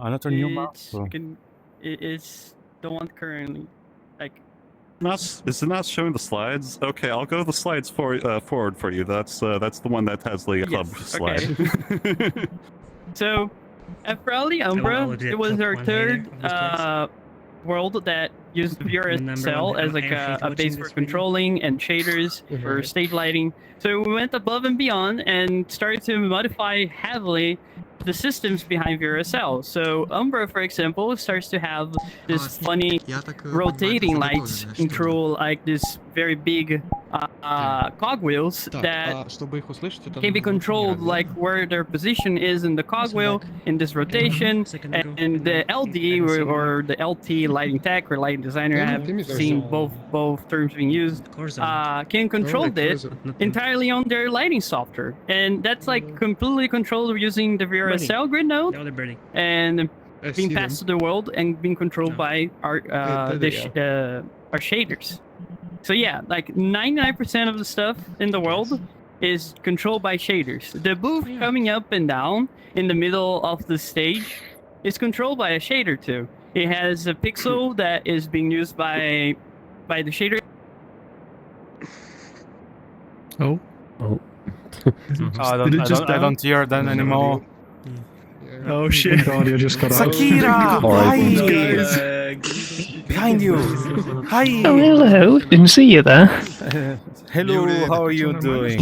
Another new map. It's the one currently. Like, is it not showing the slides? Okay, I'll go the slides forward for you. That's the one that has the club slide. Okay. So, at Furality Umbra, it was our third world that used VRSL as like a base for controlling and shaders for stage lighting. So we went above and beyond and started to modify heavily the systems behind VRSL. So Umbra, for example, starts to have this funny rotating lights control, like this very big cogwheels that can be controlled like where their position is in the cogwheel in this rotation, and the LD or the LT lighting tech or lighting designer, I have seen both terms being used, can control this entirely on their lighting software, and that's like completely controlled using the VRSL grid node and being passed to the world and being controlled by our shaders. So yeah, like 99% of the stuff in the world is controlled by shaders. The booth coming up and down in the middle of the stage is controlled by a shader too. It has a pixel that is being used by the shader. Oh. I don't hear that anymore. Oh shit! Audio just got out. Sakira! Hi! Behind you! Hi! Oh, hello. Didn't see you there. Hello, how are you doing?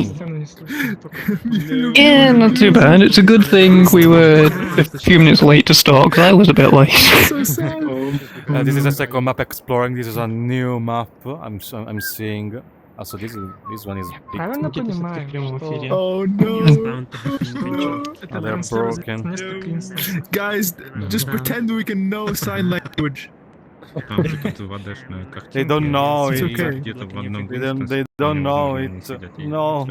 Yeah, not too bad. It's a good thing we were a few minutes late to start, because I was a bit late. This is a second map exploring. This is a new map. I'm seeing. So this one is big. Oh no! They're broken. Guys, just pretend we can know sign language. They don't know It's it. okay. They don't know it. No.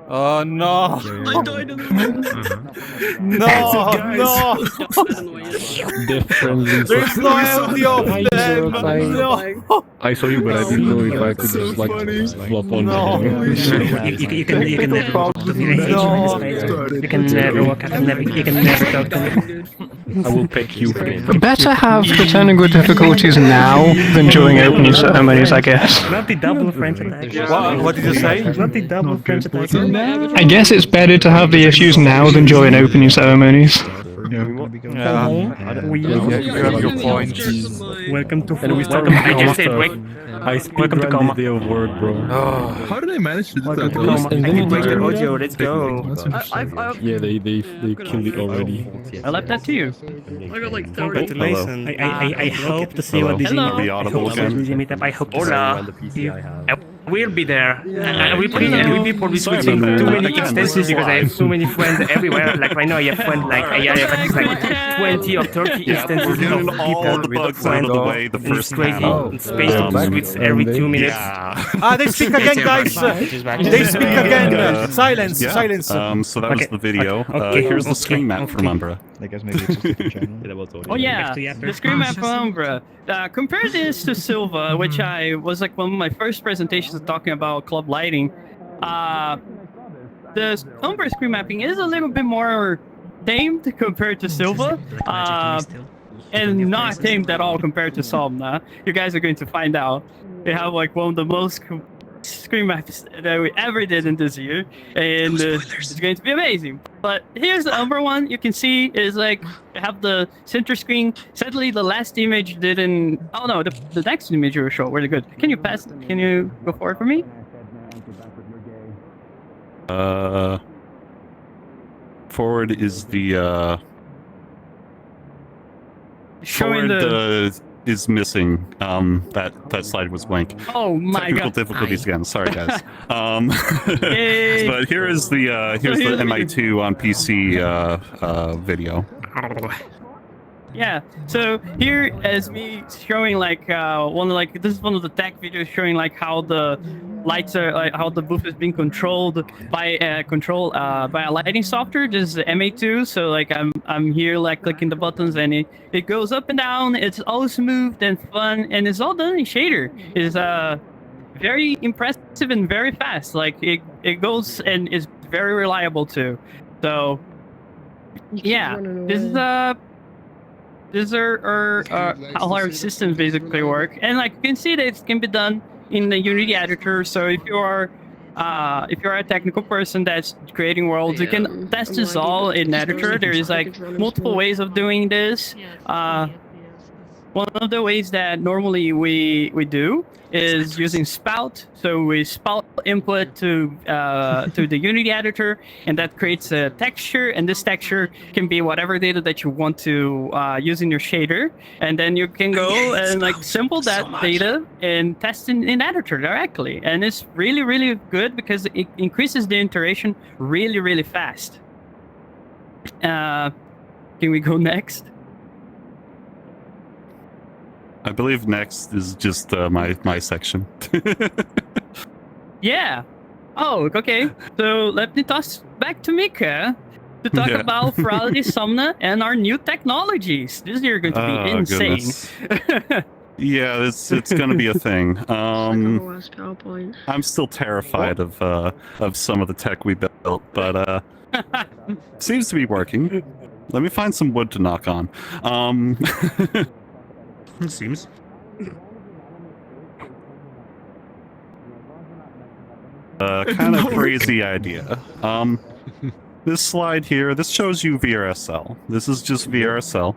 Oh no! I died in the No! There's no empty of them! No! I saw you, but I didn't know if I could just like flop on. You can never talk to me. You can never walk out. You can never talk to me. I will pick you. Better have the technical difficulties now than during opening ceremonies, I guess. Not the double French attack. What did you say? Not the double French attack. I guess it's better to have the issues now than during opening ceremonies. Yeah, you have your point. Welcome to I just said wait. I speak on this day of work, bro. How did they manage to do that? I can break the audio, let's go. Yeah, they killed it already. I left that to you. I got like congratulations. I hope to see what this Hello. Be audible again. I hope to see. We'll be there. We'll be probably switching too many instances because I have so many friends everywhere. Like right now, I have friends like I have like 20 or 30 instances We're of getting people all the with bugs out friends. of the way the It's first crazy. time. It's space to switch every 2 minutes. Yeah. They speak again, guys! They speak again! Silence! Yeah. Silence! So that was the video. Here's the screen map from Umbra. Oh yeah, the screen map from Umbra. Compare this to Silva, which I was like one of my first presentations talking about club lighting. The Umbra screen mapping is a little bit more tamed compared to Silva, and not tamed at all compared to Somna. You guys are going to find out. They have like one of the most screen maps that we ever did in this year, and it's going to be amazing. But here's the Umbra one. You can see is like have the center screen. Sadly, the last image didn't. Oh no, the next image you were showing really good. Can you pass? Can you go forward for me? Forward is the Showing forward is missing. That slide was blank. Oh my Technical god! difficulties again. Sorry, guys. Yay. But here's the MI2 on PC video. Yeah, so here is me showing like this is one of the tech videos showing like how the lights are, like how the booth is being controlled by a lighting software. This is the MA2, so like I'm here like clicking the buttons and it goes up and down. It's all smooth and fun, and it's all done in shader. very impressive and very fast. Like it goes and is very reliable too. So yeah, this is our how our systems basically work. And like you can see that it can be done in the Unity editor. So if you are a technical person that's creating worlds, you can test this all in editor. There is like multiple ways of doing this. One of the ways that normally we do is using spout. So we spout input to the Unity editor, and that creates a texture. And this texture can be whatever data that you want to use in your shader, and then you can go and like sample that data and test in editor directly. And it's really, really good because it increases the iteration really, really fast. Can we go next? I believe next is just my section. Yeah. Oh, okay. So let me toss back to Micca to talk about Furality Somna and our new technologies. This is going to be insane. Yeah, it's going to be a thing. I'm still terrified of some of the tech we built, but seems to be working. Let me find some wood to knock on. It seems. Kind of crazy idea. This slide here, this shows you VRSL. This is just VRSL.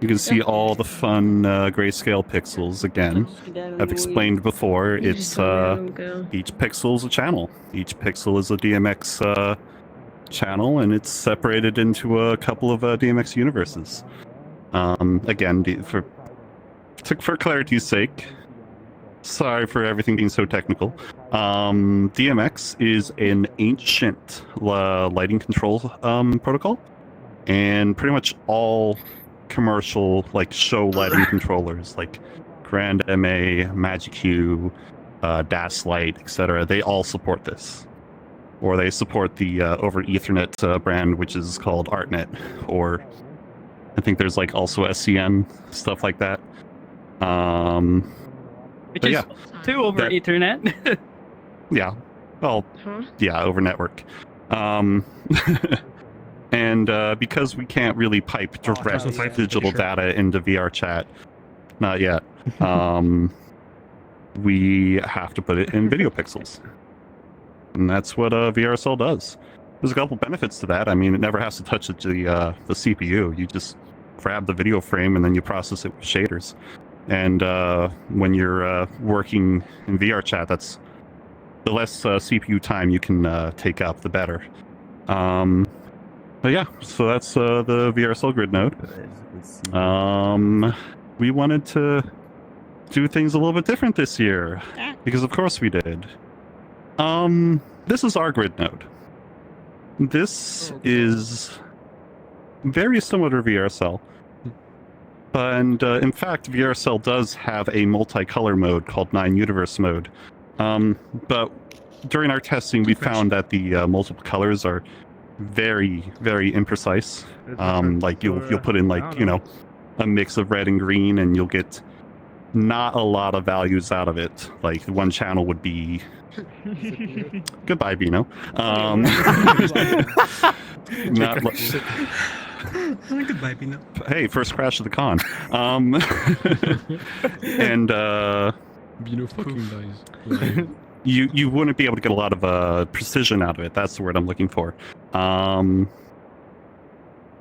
You can see all the fun grayscale pixels again. I've explained before, it's each pixel is a channel. Each pixel is a DMX channel, and it's separated into a couple of DMX universes. Again, for clarity's sake, sorry for everything being so technical. DMX is an ancient lighting control protocol, and pretty much all commercial like show lighting controllers like Grand MA, Magic Hue, DAS Light, etc. They all support this, or they support the over Ethernet brand, which is called ArtNet, or I think there's like also SCN stuff like that. Which is too over Ethernet. Yeah. Well, yeah, over network. And because we can't really pipe direct digital data into VR chat, not yet, we have to put it in video pixels. And that's what VRSL does. There's a couple benefits to that. I mean, it never has to touch the CPU. You just grab the video frame and then you process it with shaders. And when you're working in VR chat, that's the less CPU time you can take up, the better. But yeah, so that's the VRSL grid node. We wanted to do things a little bit different this year, because of course we did. This is our grid node. This is very similar to VRSL. And in fact, VRSL does have a multicolor mode called 9 Universe mode. But during our testing, we found that the multiple colors are very, very imprecise. Like you'll put in like, you know, a mix of red and green, and you'll get not a lot of values out of it. Like one channel would be goodbye, Bino. Not Goodbye, Bino. Hey, first crash of the con. And Bino fucking dies. you wouldn't be able to get a lot of precision out of it. That's the word I'm looking for.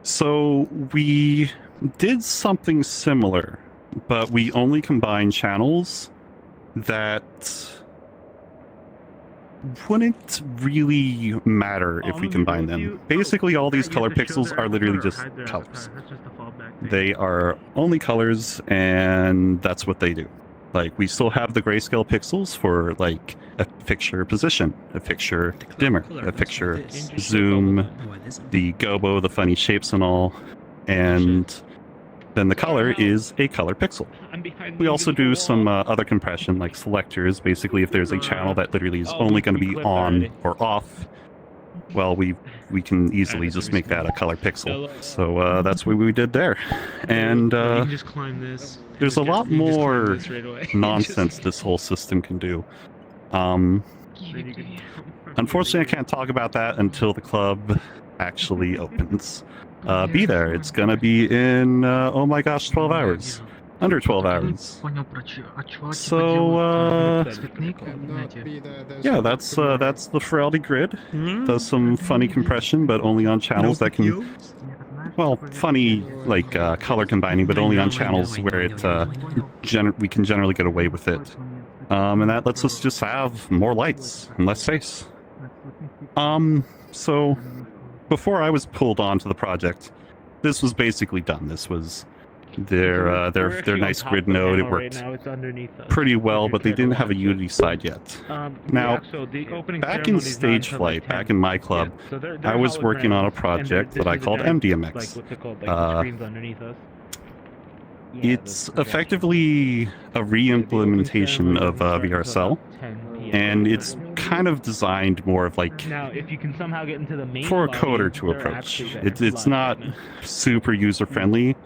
So we did something similar, but we only combined channels that wouldn't really matter if we combine them. Basically, all these color pixels are literally just colors. They are only colors, and that's what they do. Like, we still have the grayscale pixels for, like, a picture position, a picture dimmer, a picture zoom, the gobo, the funny shapes and all, and then the color is a color pixel. We also do some other compression, like selectors. Basically, if there's a channel that literally is only going to be on or off, well, we can easily just make that a color pixel. So that's what we did there. And there's a lot more nonsense this whole system can do. Unfortunately, I can't talk about that until the club actually opens. Be there. It's gonna be in, oh my gosh, 12 hours. Under 12 hours. So, yeah, that's the Furality grid. Does some funny compression, but only on channels that can, well, funny, like, color combining, but only on channels where it, we can generally get away with it. And that lets us just have more lights and less space. So, before I was pulled onto the project, this was basically done. This was their nice grid node. It worked pretty well, but they didn't have a Unity side yet. Now, back in Stage Flight, back in my club, I was working on a project that I called MDMX. It's effectively a re-implementation of VRSL, and it's kind of designed more of like for a coder to approach. It's not super user-friendly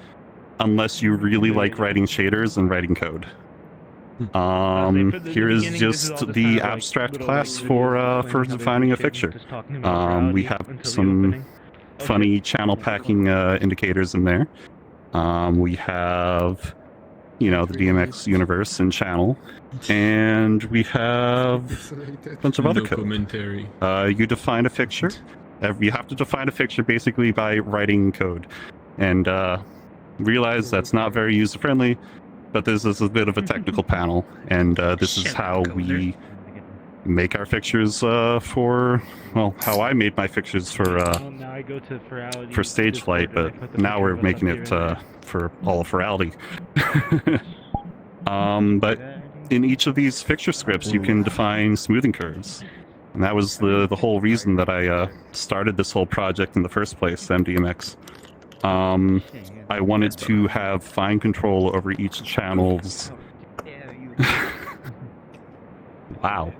unless you really like writing shaders and writing code. Here is just the abstract class for defining a fixture. We have some funny channel packing indicators in there. We have, you know, the DMX universe and channel, and we have a bunch of other code. You define a fixture. You have to define a fixture basically by writing code, and realize that's not very user-friendly, but this is a bit of a technical panel, and this is how we make our fixtures for, well, how I made my fixtures for Stage Flight, but now we're making it for all of Furality. But in each of these fixture scripts, you can define smoothing curves. And that was the whole reason that I started this whole project in the first place, MDMX. I wanted to have fine control over each channel's... Wow.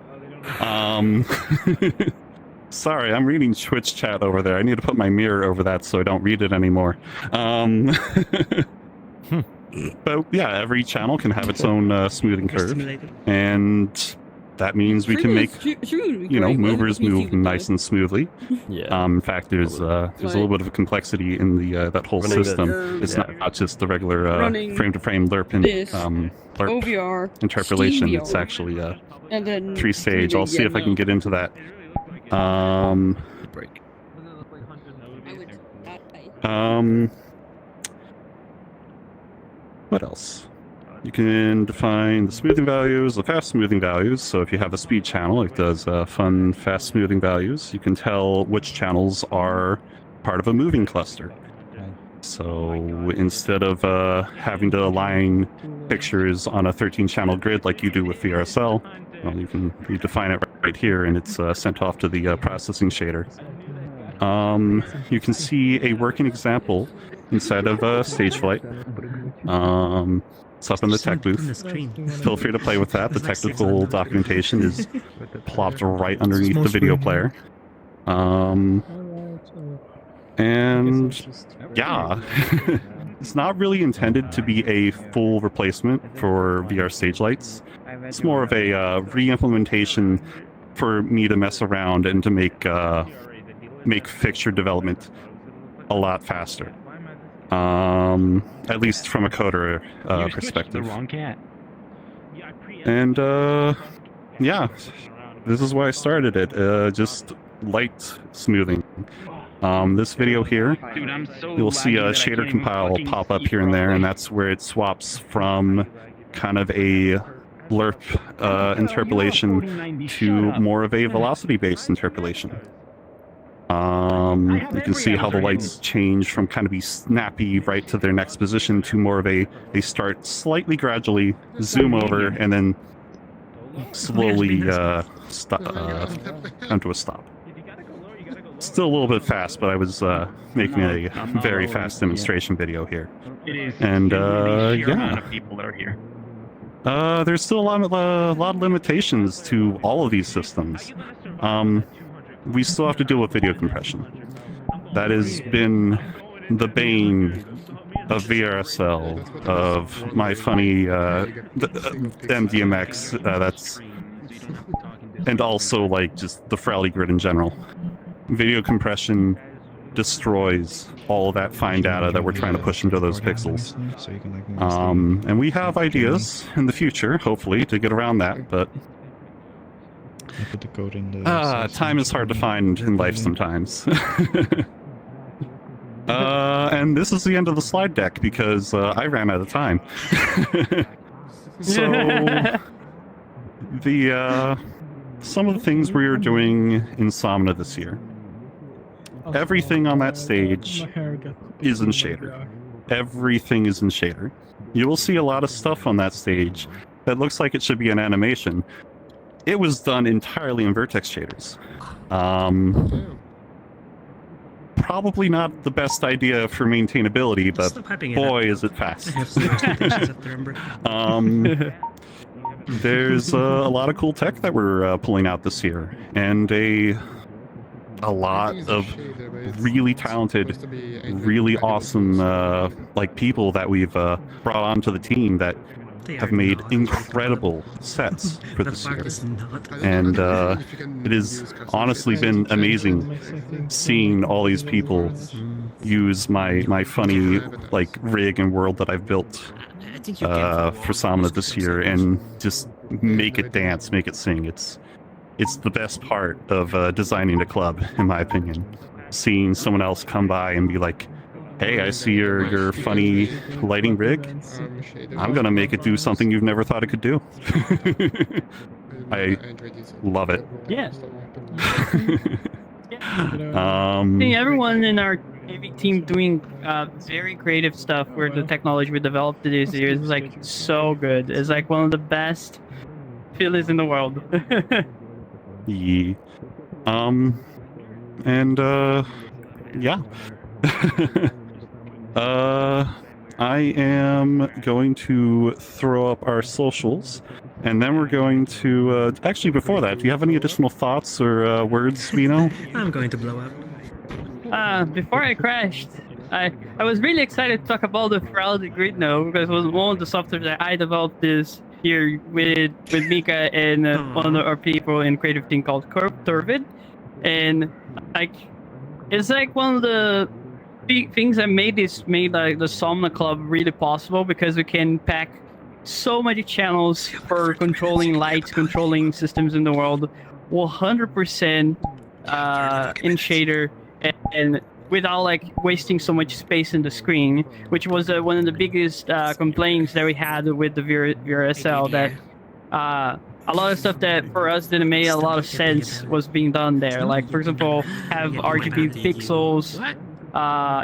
Sorry, I'm reading Twitch chat over there. I need to put my mirror over that so I don't read it anymore. But yeah, every channel can have its own smoothing curve, and that means we can make, you know, movers move nice and smoothly. Yeah. In fact, there's a little bit of a complexity in the that whole system. It's not just the regular frame-to-frame lerp interpolation. It's actually three-stage. I'll see if I can get into that. What else? You can define the smoothing values, the fast smoothing values. So if you have a speed channel, it does fun fast smoothing values. You can tell which channels are part of a moving cluster. So instead of having to align pictures on a 13-channel grid like you do with VRSL, well, you define it right here, and it's sent off to the processing shader. You can see a working example inside of Stage Flight. It's up in the tech booth. Feel free to play with that. The technical documentation is plopped right underneath the video player. And yeah, it's not really intended to be a full replacement for VR stage lights. It's more of a re-implementation for me to mess around and to make fixture development a lot faster. At least from a coder perspective. And yeah, this is why I started it. Just light smoothing. This video here, you'll see a shader compile pop up here and there, and that's where it swaps from kind of a lerp interpolation to more of a velocity-based interpolation. You can see how the lights change from kind of be snappy right to their next position to more of they start slightly gradually, zoom over, and then slowly come to a stop. Still a little bit fast, but I was making a very fast demonstration video here. And yeah, there's still a lot of limitations to all of these systems. We still have to deal with video compression. That has been the bane of VRSL, of my funny MDMX. and also like just the Furality grid in general. Video compression destroys all that fine data that we're trying to push into those pixels. And we have ideas in the future, hopefully, to get around that, but time is hard to find in life sometimes. And this is the end of the slide deck because I ran out of time. So some of the things we are doing in Somna this year. Everything on that stage is in shader. Everything is in shader. You will see a lot of stuff on that stage that looks like it should be an animation. It was done entirely in vertex shaders. Probably not the best idea for maintainability, but boy, is it fast. There's a lot of cool tech that we're pulling out this year, and a lot of really talented, really awesome like people that we've brought onto the team that have made incredible sets for this year. And it has honestly been amazing seeing all these people use my funny like rig and world that I've built for Somna this year and just make it dance, make it sing. It's the best part of designing a club, in my opinion. Seeing someone else come by and be like, hey, I see your funny lighting rig. I'm gonna make it do something you've never thought it could do. I love it. Yeah. I think everyone in our AV team doing very creative stuff where the technology we developed this year is like so good. It's like one of the best feelings in the world. Yeah. Yeah. I am going to throw up our socials, and then we're going to actually before that, do you have any additional thoughts or words, Bino? I'm going to blow up. Before I crashed, I was really excited to talk about the Furality Grid now, because it was one of the software that I developed this year with Micca and one of our people in creative team called Turvid, and like it's like one of the big things that made like the Somna Club really possible, because we can pack so many channels for controlling lights, controlling systems in the world, 100% in shader, and without like wasting so much space in the screen, which was one of the biggest complaints that we had with the VRSL, that a lot of stuff that for us didn't make a lot of sense was being done there. Like, for example, have RGB pixels.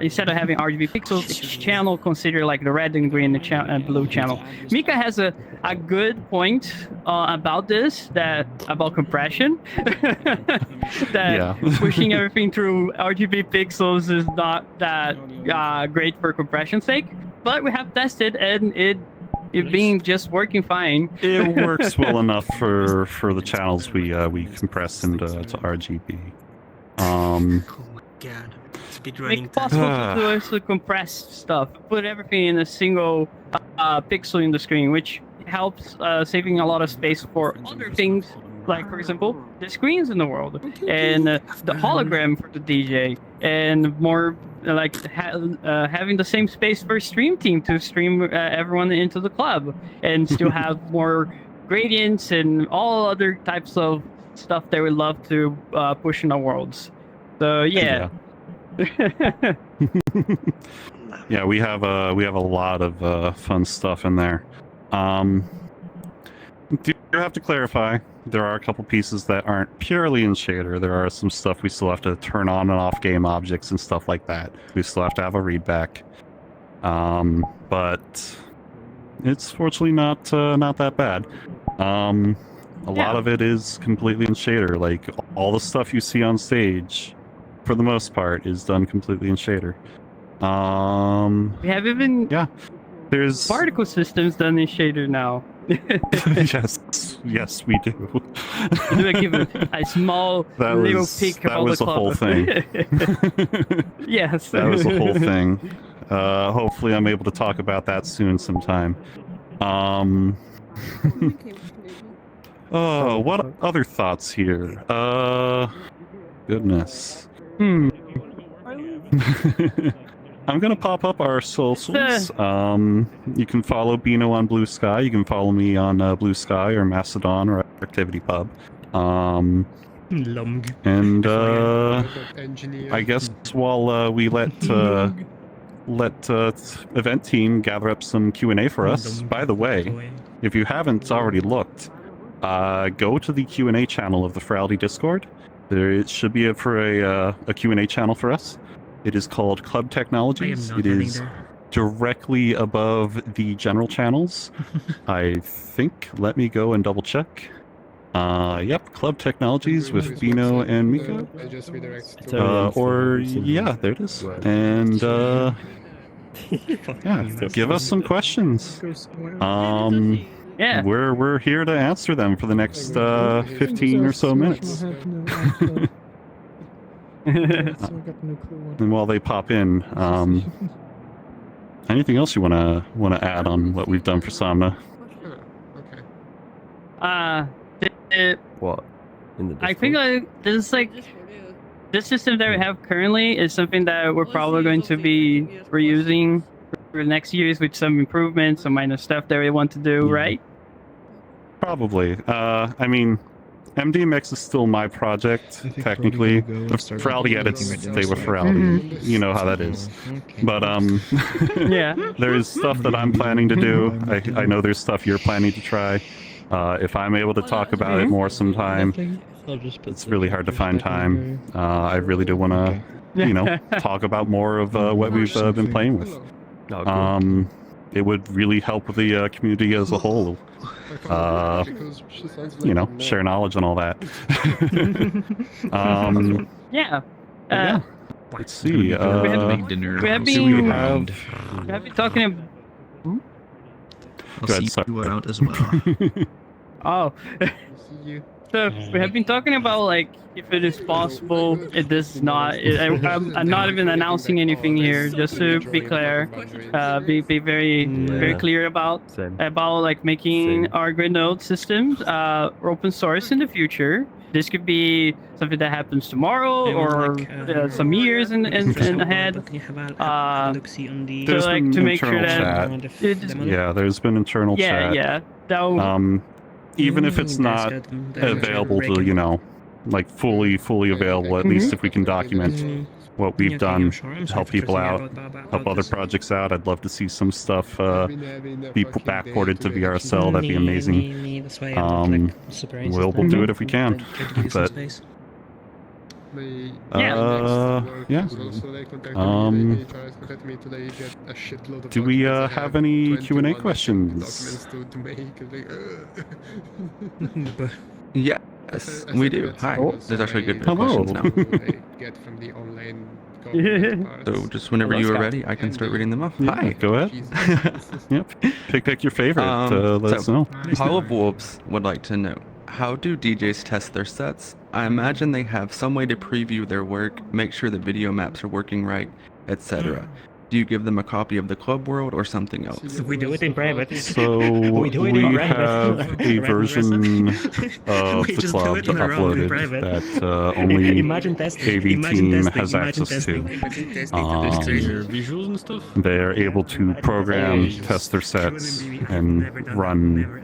Instead of having RGB pixels, each channel consider like the red and green and blue channel. Micca has a good point about this, about compression. Pushing everything through RGB pixels is not that great for compression's sake. But we have tested, and it being just working fine. It works well enough for the channels we compress into RGB. Oh my god. Make it possible to do compress stuff, put everything in a single pixel in the screen, which helps saving a lot of space for other things, like, for example, the screens in the world, and the hologram for the DJ, and more like having the same space for stream team to stream everyone into the club, and still have more gradients and all other types of stuff that we love to push in our worlds. So yeah. Yeah, we have a lot of fun stuff in there. Do have to clarify, there are a couple pieces that aren't purely in shader. There are some stuff we still have to turn on and off game objects and stuff like that. We still have to have a readback. But it's fortunately not that bad. A lot of it is completely in shader. Like, all the stuff you see on stage, for the most part, is done completely in shader. We have even there's particle systems done in shader now. yes, we do. Do I give a small little peek that about was the the whole thing? Yes, that was the whole thing. Hopefully, I'm able to talk about that soon sometime. Oh, what other thoughts here? Goodness. I'm gonna pop up our socials. You can follow Bino on Blue Sky. You can follow me on Blue Sky or Mastodon or Activity Pub. And I guess while we let event team gather up some Q&A for us. By the way, if you haven't already looked, go to the Q&A channel of the Furality Discord. There should be a Q&A channel for us. It is called Club Technologies. It is directly above the general channels. I think. Let me go and double check. Yep, Club Technologies with Bino and Micca. Yeah, there it is. And yeah, give us some questions. Yeah. We're here to answer them for the next 15 or so minutes. And while they pop in, anything else you wanna add on what we've done for Somna? What? In the I think this system that we have currently is something that we're probably going to be reusing for next years with some improvements, some minor stuff that we want to do, right? Probably. I mean, MDMX is still my project, technically. The Furality edits stay with Furality. You know how that is. But, yeah. There's stuff that I'm planning to do. I know there's stuff you're planning to try. If I'm able to talk about it more sometime, it's really hard to find time. I really do want to, talk about more of what we've been playing with. It would really help with the community as a whole. Share knowledge and all that. Yeah. Yeah. Let's see. We have been talking. I'll see you around as well. Oh. So we have been talking about like if it is possible. It is not. I'm not even announcing anything here. Just to be clear, be very clear about like making our grid node systems open source in the future. This could be something that happens tomorrow or some years in ahead. There's been to make sure internal that yeah, there's been internal chat. Yeah. Even if it's not available to, like fully available, at least if we can document what we've done to help people out, help other projects out. I'd love to see some stuff be backported to VRSL. That'd be amazing. We'll do it if we can. But yeah. Do we have any Q&A questions? Yes, we do. Hi. There's actually a good bit of Hello. questions now. So just whenever you are ready, I can start reading them off. Hi. Go ahead. Yep. Pick your favorite. Let us know. Pile of Wolves would like to know, how do DJs test their sets? I imagine they have some way to preview their work, make sure the video maps are working right, etc. Do you give them a copy of the club world or something else? We do it in private. So we have a version of the club uploaded that only AV team has access to. Visuals and stuff? They're able to program, test their sets, and run,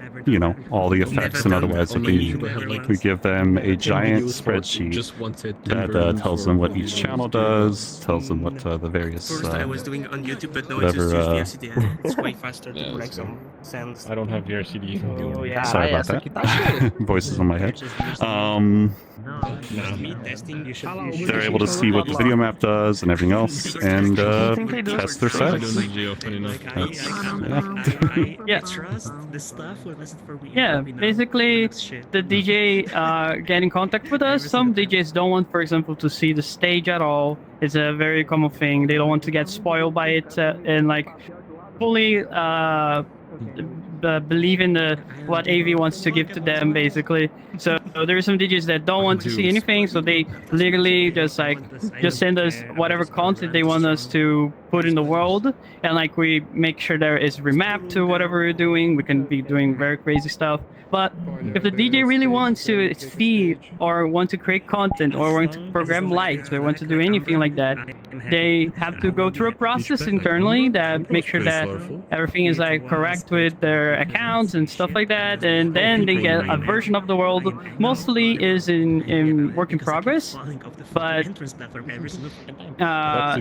all the effects and otherwise that they need. We give them a giant spreadsheet that tells them what each channel does, tells them what the various doing on YouTube, but no, whatever, it's just VRCD. It's way faster to like some sense. I don't have VRCD. Oh, yeah. Sorry about that. Voices on my head. They're able to see what the video map does and everything else, and test their sets. Yeah, basically the DJ get in contact with us. Some DJs don't want, for example, to see the stage at all. It's a very common thing. They don't want to get spoiled by it and like fully believe in what AV wants to give to them, basically. So there are some DJs that don't want to see anything, so they literally just send us whatever content they want us to put in the world, and like we make sure there is remapped to whatever we're doing. We can be doing very crazy stuff. But if the DJ really wants to see or want to create content or want to program lights or want to do anything like that, they have to go through a process internally that makes sure that everything is like correct with their accounts and stuff like that, and then they get a version of the world. Mostly is in work in progress, but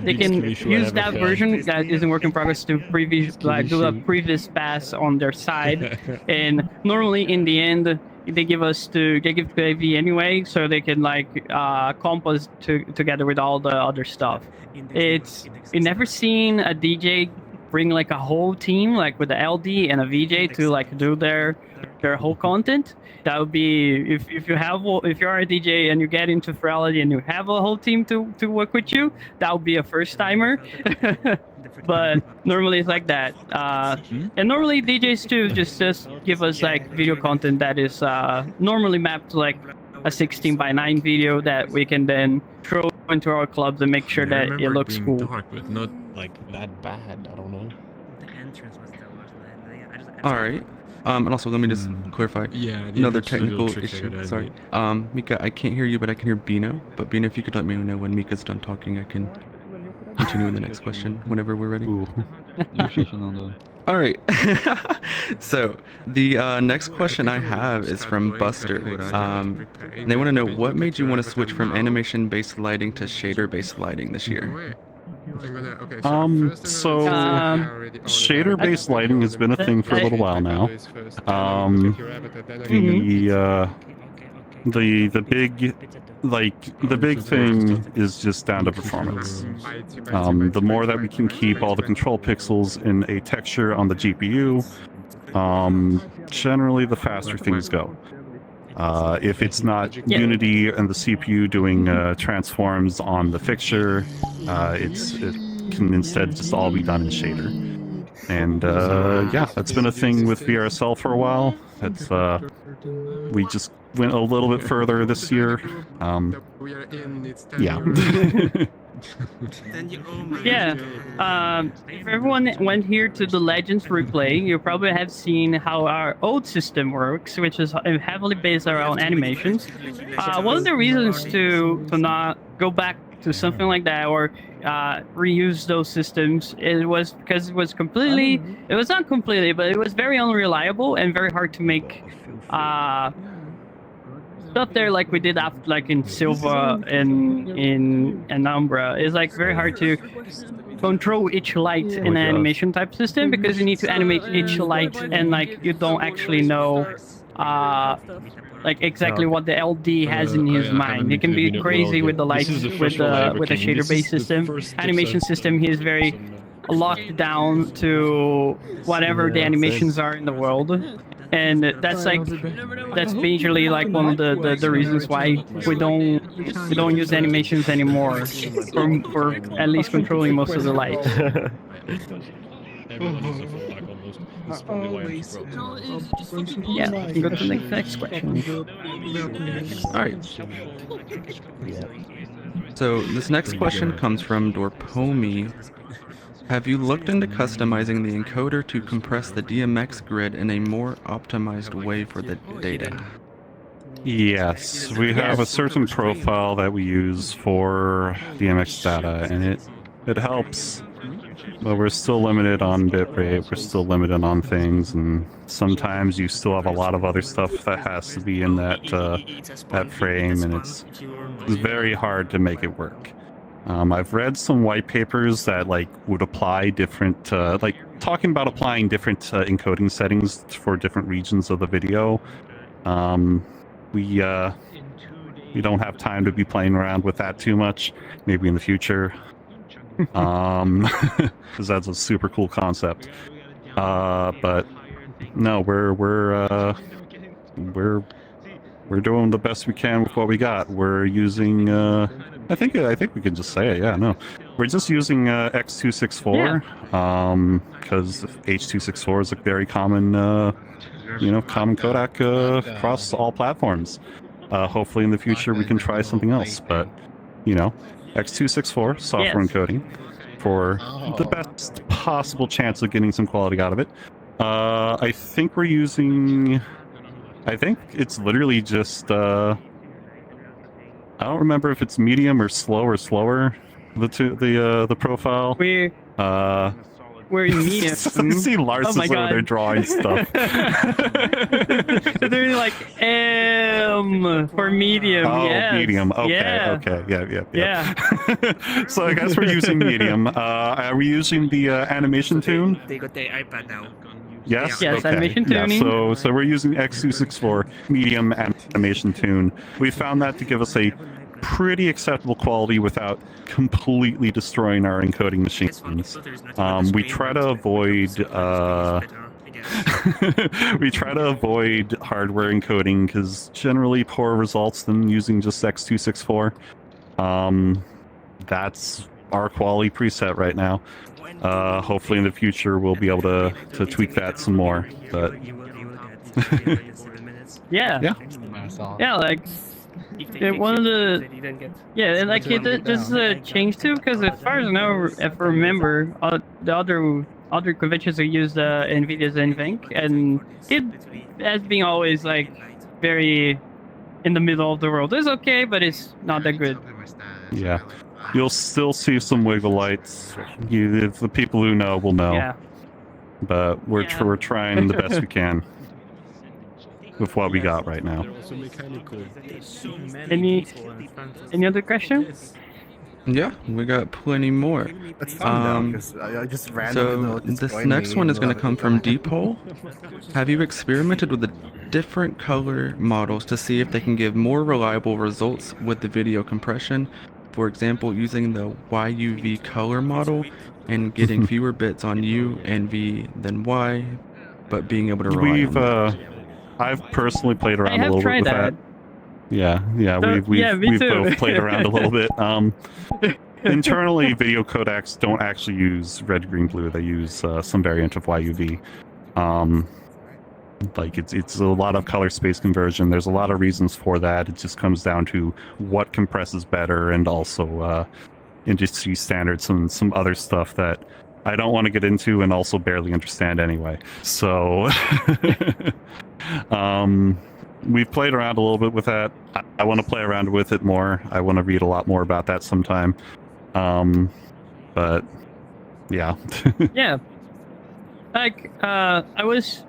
they can use that version that is in work in progress to do a previous pass on their side, and normally in the end they give to AV anyway, so they can like compose together with all the other stuff. We've never seen a DJ bring like a whole team like with the LD and a VJ to like do their whole content. That would be if you're a DJ and you get into Furality and you have a whole team to work with you, that would be a first timer. But normally it's like that, and normally DJs too just give us like video content that is normally mapped to like a 16:9 video that we can then throw into our clubs and make sure that it looks cool. Dark, but not like that bad. I don't know. All right. And also, let me just clarify. Yeah. Another technical issue. Sorry. Micca, I can't hear you, but I can hear Bino. But Bino, if you could let me know when Micca's done talking, I can continue with the next question whenever we're ready. All right. So the next question I have is from Buster. They want to know what made you want to switch from animation-based lighting to shader-based lighting this year. Shader-based lighting has been a thing for a little while now. The big thing is just down to performance. The more that we can keep all the control pixels in a texture on the GPU, generally the faster things go. If it's not Unity and the CPU doing transforms on the fixture, it can instead just all be done in shader. And that's been a thing with VRSL for a while. We just went a little bit further this year. If everyone went here to the Legends replay, you probably have seen how our old system works, which is heavily based around animations. One of the reasons to not go back to something like that or reuse those systems, it was because it was not completely, but it was very unreliable and very hard to make stuff there like we did after, like in Silva and in Umbra. It's like very hard to control each light in an animation type system because you need to animate each light and like you don't actually know like exactly what the LD has in his mind. He can be crazy with the lights with a shader based system. Animation system, he is very locked down to whatever the animations are in the world. And that's majorly like one of the reasons why we don't use animations anymore for at least controlling most of the lights. Yeah, we can go to the next question. All right. So this next question comes from Dorpomi. Have you looked into customizing the encoder to compress the DMX grid in a more optimized way for the data? Yes, we have a certain profile that we use for DMX data, and it helps, but we're still limited on bitrate, we're still limited on things, and sometimes you still have a lot of other stuff that has to be in that frame, and it's very hard to make it work. I've read some white papers that would apply different, talking about applying different encoding settings for different regions of the video. We don't have time to be playing around with that too much. Maybe in the future, because that's a super cool concept. But no, we're doing the best we can with what we got. We're using. I think we can just say it. Yeah, no, We're just using X264 because H264 is a very common, common codec across all platforms. Hopefully in the future we can try something else, but X264 software encoding for the best possible chance of getting some quality out of it. I think we're using. I think it's literally just. I don't remember if it's medium or slow or slower. The profile. We're in medium. I see Lars is over there drawing stuff. So they're like M for medium. Oh, yes. medium. Okay, yeah. okay, yeah. So I guess we're using medium. Are we using the animation tune? They got the iPad now. Yes. Yes, okay. animation tuning. So we're using X264 medium animation tune. We found that to give us a pretty acceptable quality without completely destroying our encoding machines. We try to avoid hardware encoding because generally poorer results than using just X264. That's our quality preset right now. Hopefully in the future we'll be able to tweak that some more. But yeah, like. One of the and like it just changed too because as far as I know, if I remember, the other conventions that use NVIDIa's NVENC, and it has been always like very in the middle of the world. It's okay, but it's not that good. Yeah, you'll still see some wiggle lights. The people who know will know. Yeah. But we're trying the best we can with what we got right now. Any other questions? Yeah, we got plenty more. That's fun though, 'cause I just randomly. So this next one is going to come from Deep Hole. Have you experimented with the different color models to see if they can give more reliable results with the video compression? For example, using the YUV color model and getting fewer bits on U and V than Y, but being able to rely on that. I've personally played around a little bit with that. Yeah, we've both played around a little bit. Internally, video codecs don't actually use red, green, blue. They use some variant of YUV. Like it's a lot of color space conversion. There's a lot of reasons for that. It just comes down to what compresses better, and also industry standards and some other stuff that I don't want to get into and also barely understand anyway. So we've played around a little bit with that. I want to play around with it more. I want to read a lot more about that sometime. But yeah. Yeah. Like I was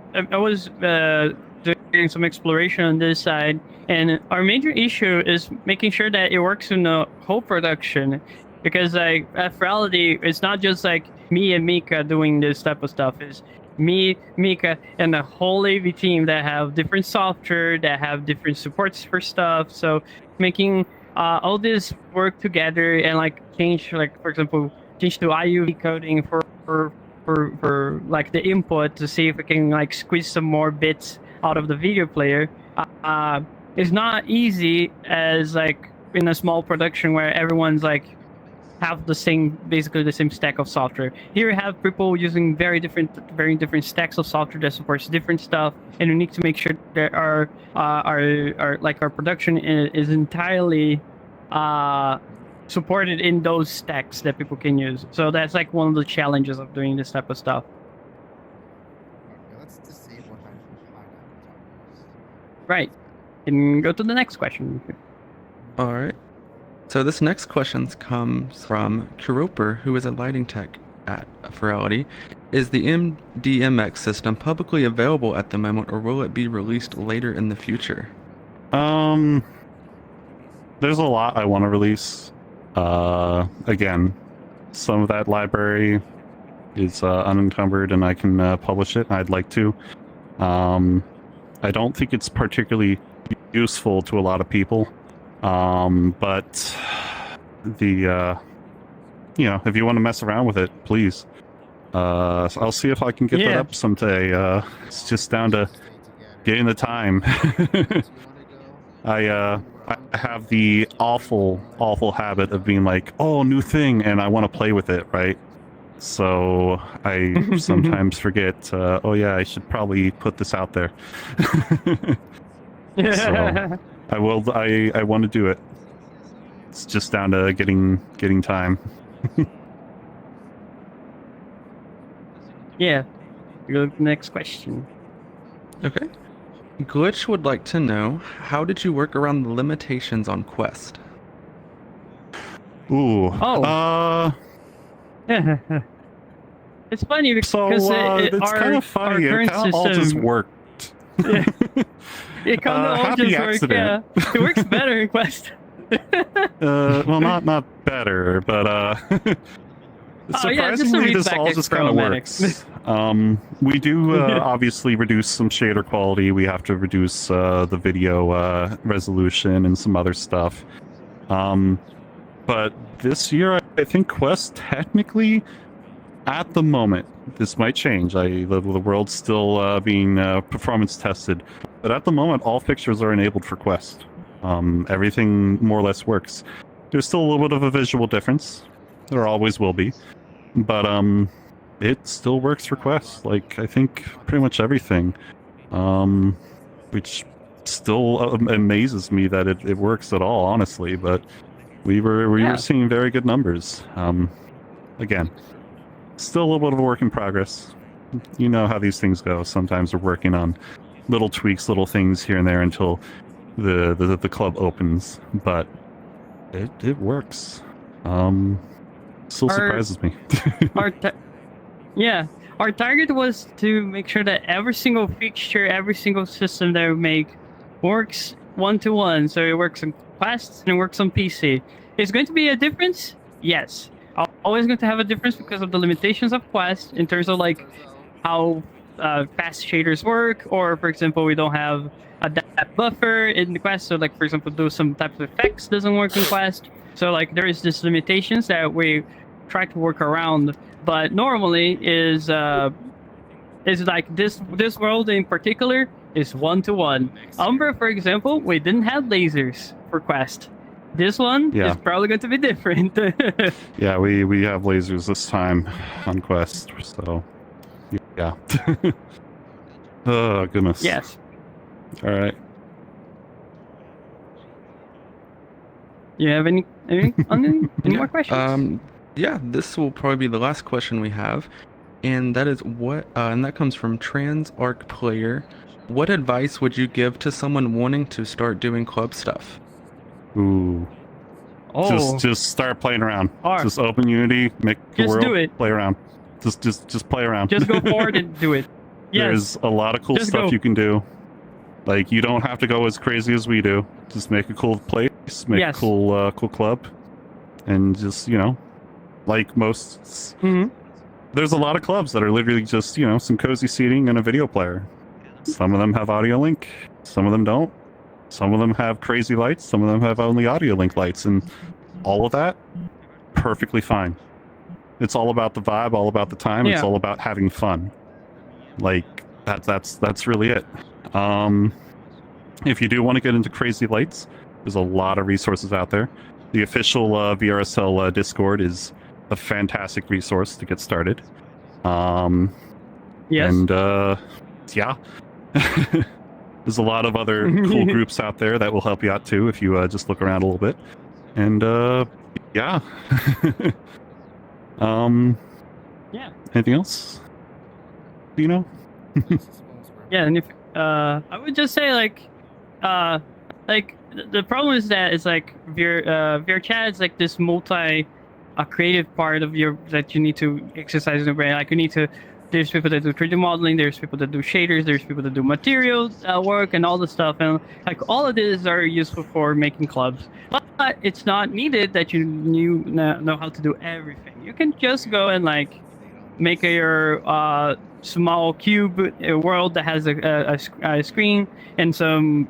doing some exploration on this side, and our major issue is making sure that it works in the whole production, because like at Furality, it's not just like me and Micca doing this type of stuff. It's me, Micca, and the whole AV team that have different software, that have different supports for stuff. So making all this work together and like change, like for example, change to IUV coding for like the input to see if we can like squeeze some more bits out of the video player. It's not easy as like in a small production where everyone's like have basically the same stack of software. Here you have people using very different stacks of software that supports different stuff, and we need to make sure that our production is entirely supported in those stacks that people can use. So that's like one of the challenges of doing this type of stuff. Let's disable Right. And go to the next question. All right. So this next question comes from Kuroper, who is a lighting tech at Furality. Is the MDMX system publicly available at the moment, or will it be released later in the future? There's a lot I want to release. Again, some of that library is unencumbered and I can publish it. I'd like to. I don't think it's particularly useful to a lot of people. But the if you want to mess around with it, please. I'll see if I can get that up someday. It's just down to getting the time. I I have the awful habit of being like, oh, new thing, and I want to play with it, right? So I sometimes forget, oh yeah, I should probably put this out there. So I will. I want to do it. It's just down to getting time. Yeah. Next question. Okay. Glitch would like to know, how did you work around the limitations on Quest? Ooh. Oh. It's funny because it's kind of funny. Our It kind of all just system, worked. it kind of all happy just works. accident. Yeah, it works better in Quest. Well, not better, but surprisingly, this all just kind of works. We do obviously reduce some shader quality. We have to reduce the video resolution and some other stuff. But this year, I think Quest technically, at the moment, this might change. The world's still being performance tested, but at the moment, all fixtures are enabled for Quest. Everything more or less works. There's still a little bit of a visual difference. There always will be, but it still works for Quest. Like, I think pretty much everything, which still amazes me that it works at all, honestly. But we were seeing very good numbers. Again, still a little bit of a work in progress. You know how these things go. Sometimes we're working on little tweaks, little things here and there until the club opens. But it works. Still surprises me. Our target was to make sure that every single fixture, every single system that we make works 1-to-1. So it works on Quest and it works on PC. Is going to be a difference? Yes. Always going to have a difference because of the limitations of Quest in terms of like how fast shaders work, or for example, we don't have a depth buffer in the Quest. So like, for example, do some type of effects doesn't work in Quest. So like there is these limitations that we try to work around, but normally is like this world in particular is 1-to-1. Umbra, for example, we didn't have lasers for Quest. This one is probably going to be different. Yeah, we have lasers this time on Quest, so yeah. Oh goodness. Yes. All right. You have any more questions? Yeah, this will probably be the last question we have, and that is and that comes from Trans Arc Player. What advice would you give to someone wanting to start doing club stuff? Ooh. Oh. Just start playing around. Just open Unity, make the world, do it. play around. Just play around. Just go forward and do it. Yes. There's a lot of cool stuff you can do. Like, you don't have to go as crazy as we do. Just make a cool place, make a cool club, and just, like most. There's a lot of clubs that are literally just, some cozy seating and a video player. Some of them have audio link, some of them don't. Some of them have crazy lights, some of them have only audio link lights, and all of that, perfectly fine. It's all about the vibe, all about the time, it's all about having fun. Like, that's really it. If you do want to get into crazy lights, there's a lot of resources out there. The official VRSL Discord is a fantastic resource to get started. And there's a lot of other cool groups out there that will help you out too if you just look around a little bit. And anything else? Bino? Yeah, and if I would just say like the problem is that it's like VRChat is like this multi creative part of your that you need to exercise in the brain. Like you need to. There's people that do 3D modeling, there's people that do shaders, there's people that do materials work and all the stuff, and like all of these are useful for making clubs. But it's not needed that you know how to do everything. You can just go and like make your small cube world that has a screen and some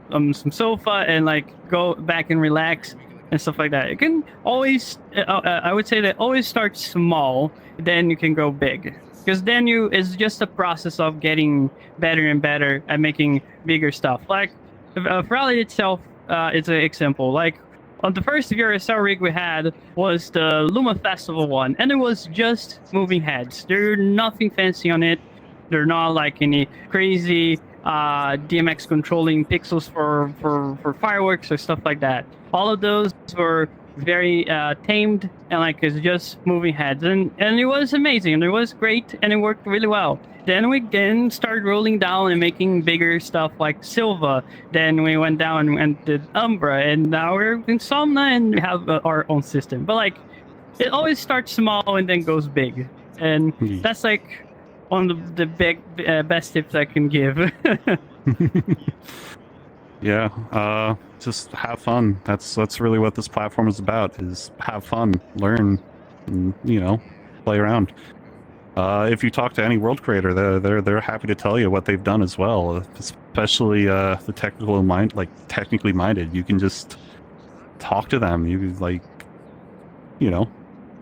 sofa, and like go back and relax and stuff like that. You can always, I would say that always start small, then you can go big. Because then it's just a process of getting better and better at making bigger stuff. Like Furality itself it's an example. Like on the first VRSL rig we had was the Luma Festival one, and it was just moving heads. There's nothing fancy on it. They're not like any crazy DMX controlling pixels for fireworks or stuff like that. All of those were very tamed and like it's just moving heads, and it was amazing and it was great and it worked really well. Then we started rolling down and making bigger stuff like Silva. Then we went down and did Umbra, and now we're in Somna and we have our own system. But like, it always starts small and then goes big, and that's like one of the big best tips I can give. Yeah, just have fun. That's really what this platform is about: is have fun, learn, and play around. If you talk to any world creator, they're happy to tell you what they've done as well. Especially the technically minded. You can just talk to them.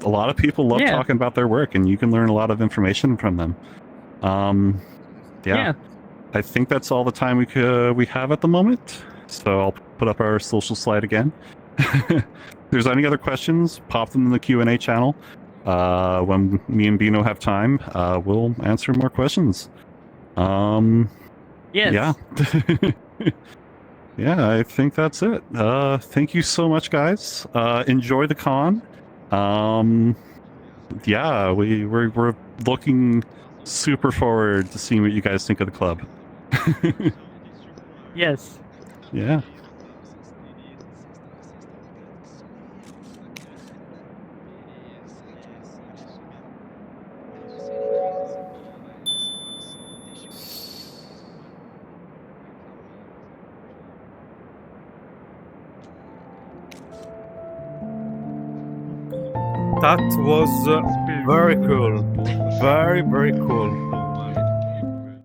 A lot of people love talking about their work, and you can learn a lot of information from them. Yeah. I think that's all the time we have at the moment. So I'll put up our social slide again. If there's any other questions, pop them in the Q&A channel. When me and Bino have time, we'll answer more questions. Yes. Yeah. Yeah, I think that's it. Thank you so much, guys. Enjoy the con. Yeah, we're looking super forward to seeing what you guys think of the club. Yes. Yeah. That was very cool. Very, very cool.